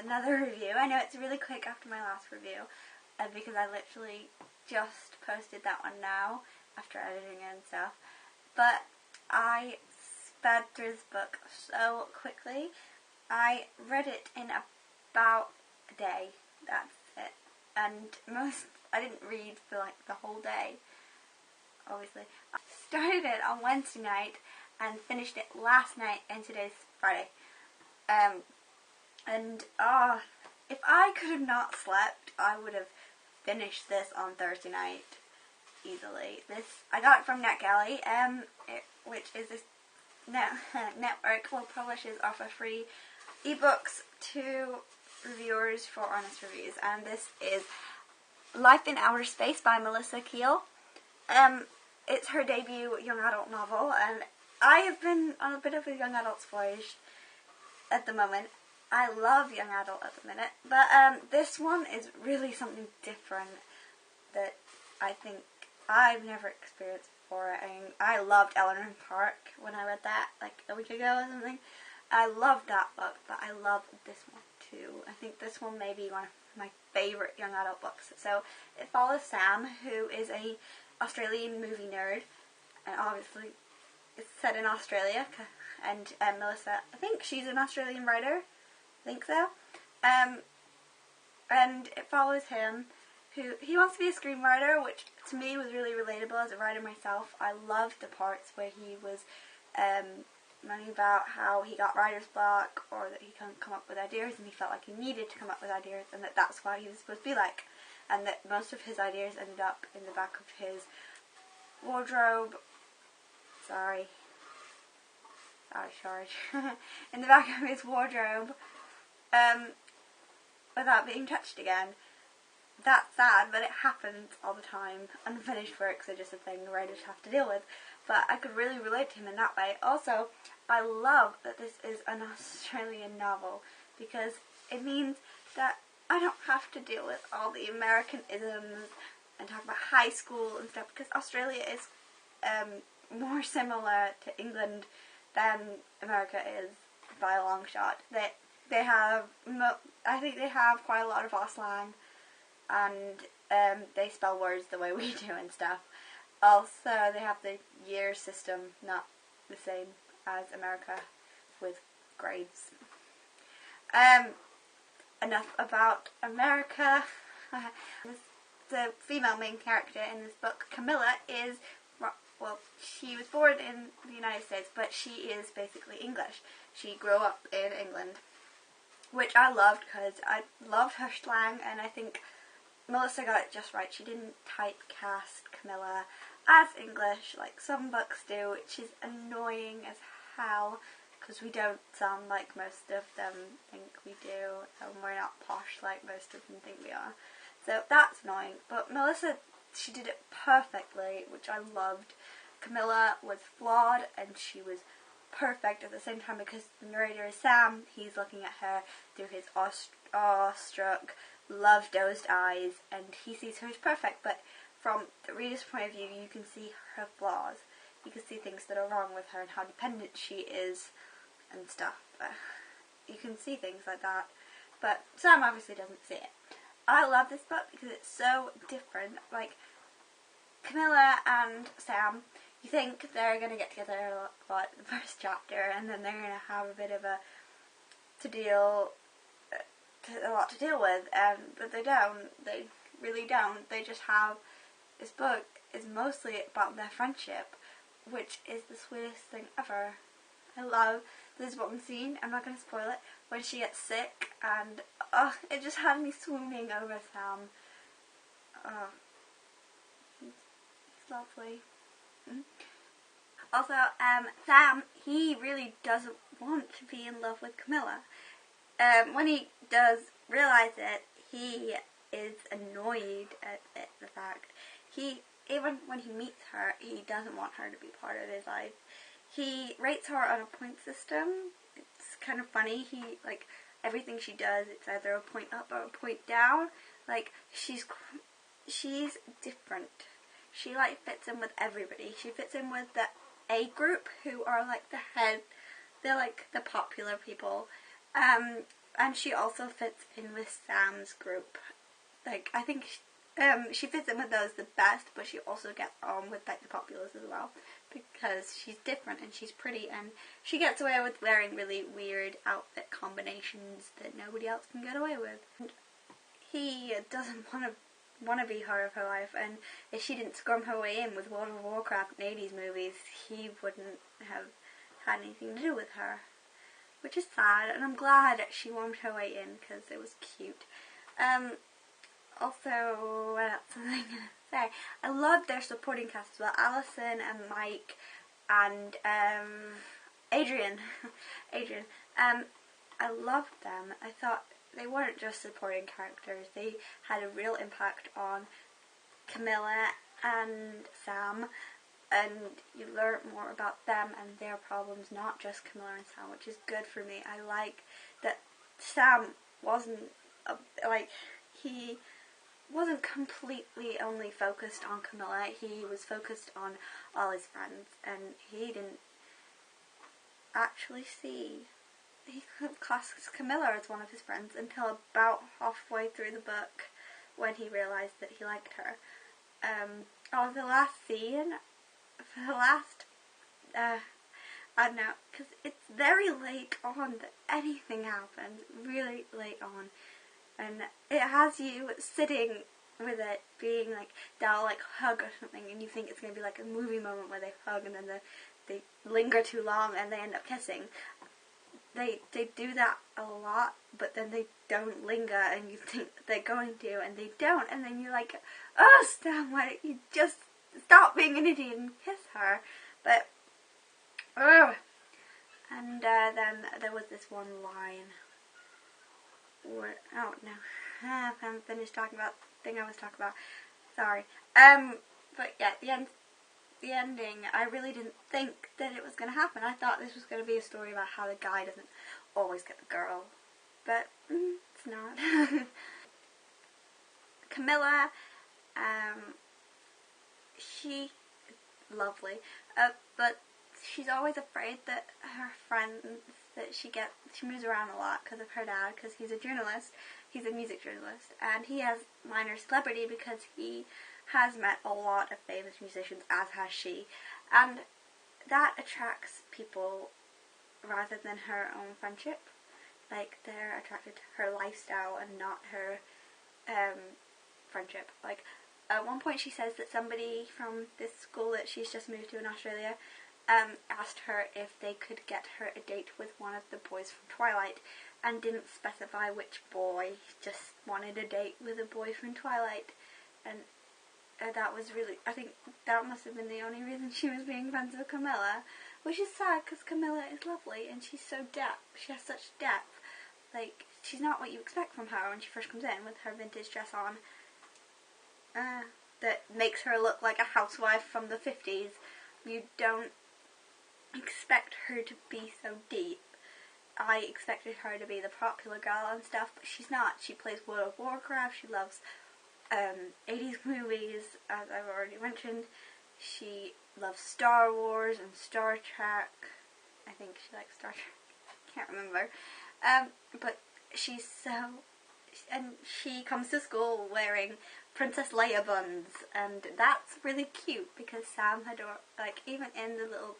another review. I know it's really quick after my last review because I literally just posted that one now after editing it and stuff. But I sped through this book so quickly. I read it in about a day. That's it. And I didn't read for like the whole day, obviously. I started it on Wednesday night and finished it last night, and today's Friday. If I could have not slept, I would have finished this on Thursday night easily. I got it from NetGalley, which is this network where publishers offer free ebooks to reviewers for honest reviews, and this is Life in Outer Space by Melissa Keel. It's her debut young adult novel, and I have been on a bit of a young adult voyage at the moment. I love young adult at the minute, but this one is really something different that I think I've never experienced before. I loved Eleanor Park when I read that like a week ago or something. I loved that book, but I love this one too. I think this one may be one of my favourite young adult books. So it follows Sam, who is a Australian movie nerd, and obviously it's set in Australia, and Melissa, I think she's an Australian writer, I think so, and it follows him, he wants to be a screenwriter, which to me was really relatable as a writer myself. I loved the parts where he was learning about how he got writer's block, or that he couldn't come up with ideas and he felt like he needed to come up with ideas, and that's what he was supposed to be like, and that most of his ideas ended up in the back of his wardrobe. Sorry, George. In the back of his wardrobe, without being touched again. That's sad, but it happens all the time. Unfinished works are just a thing writers have to deal with, but I could really relate to him in that way. Also, I love that this is an Australian novel, because it means that I don't have to deal with all the American isms and talk about high school and stuff, because Australia is more similar to England than America is by a long shot. They have, I think they have quite a lot of Aus slang, and they spell words the way we do and stuff. Also, they have the year system, not the same as America with grades. Enough about America. The female main character in this book, Camilla, is, well, she was born in the United States, but she is basically English. She grew up in England, which I loved because I loved her slang, and I think Melissa got it just right. She didn't typecast Camilla as English like some books do, which is annoying as hell, because we don't sound like most of them think we do, and we're not posh like most of them think we are. So that's annoying, but Melissa, she did it perfectly, which I loved. Camilla was flawed, and she was perfect at the same time, because the narrator is Sam. He's looking at her through his awestruck, love-dosed eyes, and he sees her as perfect, but from the reader's point of view, you can see her flaws. You can see things that are wrong with her and how dependent she is and stuff. You can see things like that, but Sam obviously doesn't see it. I love this book because it's so different. Like, Camilla and Sam, you think they're going to get together a lot in the first chapter, and then they're going to have a bit of a lot to deal with, but they don't. They really don't. They just have, this book is mostly about their friendship, which is the sweetest thing ever. I love this one scene, I'm not going to spoil it, when she gets sick, and it just had me swooning over Sam. He's lovely. Also, Sam, he really doesn't want to be in love with Camilla. When he does realize it, he is annoyed at the fact. Even when he meets her, he doesn't want her to be part of his life. He rates her on a point system. It's kind of funny. Everything she does, it's either a point up or a point down. Like, she's different. She, fits in with everybody. She fits in with the A group, who are, the head. They're, the popular people. And she also fits in with Sam's group. Like, I think she fits in with those the best, but she also gets on with like the populace as well, because she's different and she's pretty, and she gets away with wearing really weird outfit combinations that nobody else can get away with. And he doesn't want to be her of her life, and if she didn't scrum her way in with World of Warcraft and 80s movies, he wouldn't have had anything to do with her, which is sad, and I'm glad she wormed her way in because it was cute. Also, what else was I going to say? I loved their supporting cast as well. Allison and Mike and Adrian. I loved them. I thought they weren't just supporting characters. They had a real impact on Camilla and Sam, and you learn more about them and their problems, not just Camilla and Sam, which is good for me. I like that Sam wasn't he wasn't completely only focused on Camilla. He was focused on all his friends, and he didn't actually see. He classes Camilla as one of his friends until about halfway through the book, when he realised that he liked her. The last scene, I don't know, because it's very late on that anything happens, really late on, and it has you sitting with it being like, they'll like hug or something, and you think it's going to be like a movie moment where they hug and then they linger too long and they end up kissing. They do that a lot, but then they don't linger, and you think they're going to, and they don't, and then you're like, oh, Stan, why don't you just stop being an idiot and kiss her? But, and then there was this one line where, oh no, I haven't finished talking about the thing I was talking about, sorry. But yeah, the ending, I really didn't think that it was going to happen. I thought this was going to be a story about how the guy doesn't always get the girl, but it's not. Camilla, she is lovely, but she's always afraid that her friends, that she moves around a lot because of her dad, because he's a journalist, he's a music journalist, and he has minor celebrity because he has met a lot of famous musicians, as has she, and that attracts people rather than her own friendship. Like, they're attracted to her lifestyle and not her friendship. Like, at one point she says that somebody from this school that she's just moved to in Australia asked her if they could get her a date with one of the boys from Twilight, and didn't specify which boy, just wanted a date with a boy from Twilight. And that was really, I think that must have been the only reason she was being friends with Camilla, which is sad because Camilla is lovely and she's so she has such depth. Like, she's not what you expect from her when she first comes in with her vintage dress on, that makes her look like a housewife from the 50s. You don't expect her to be so deep. I expected her to be the popular girl and stuff, but she's not. She plays World of Warcraft, she loves 80s movies, as I've already mentioned. She loves Star Wars and Star Trek. I think she likes Star Trek. Can't remember. But she's so... And she comes to school wearing Princess Leia buns, and that's really cute because Sam had, like, even in the little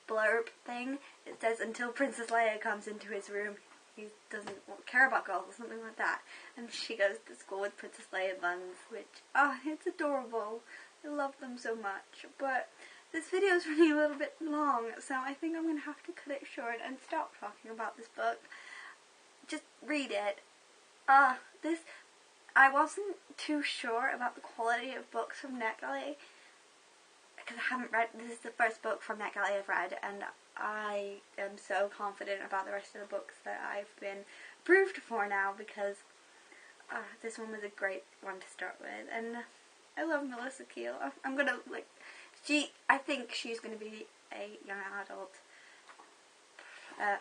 blurb thing, it says until Princess Leia comes into his room, he doesn't care about girls or something like that. And she goes to school with Princess Leia buns, which, oh, it's adorable. I love them so much. But this video is running a little bit long, so I think I'm going to have to cut it short and stop talking about this book. Just read it. I wasn't too sure about the quality of books from NetGalley, because I haven't read, this is the first book from NetGalley I've read, and I am so confident about the rest of the books that I've been approved for now, because this one was a great one to start with, and I love Melissa Keel. I'm gonna, like, I think she's gonna be a young adult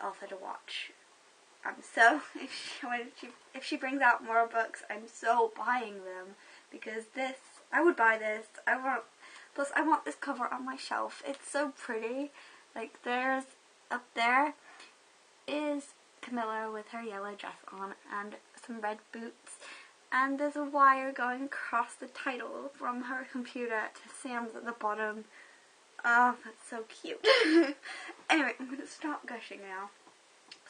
author to watch. So if she brings out more books, I'm so buying them, because this, I would buy this. Plus I want this cover on my shelf. It's so pretty. Like, there's, up there is Camilla with her yellow dress on and some red boots, and there's a wire going across the title from her computer to Sam's at the bottom. Oh, that's so cute. Anyway, I'm going to stop gushing now.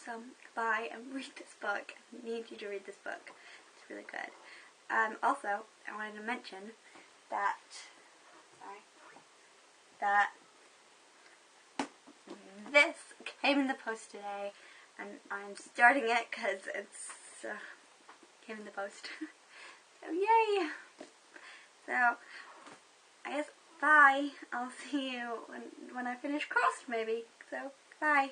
So, goodbye, and read this book. I need you to read this book. It's really good. Also, I wanted to mention that this came in the post today, and I'm starting it because it's came in the post. So yay! So I guess bye. I'll see you when I finish Crossed maybe. So bye.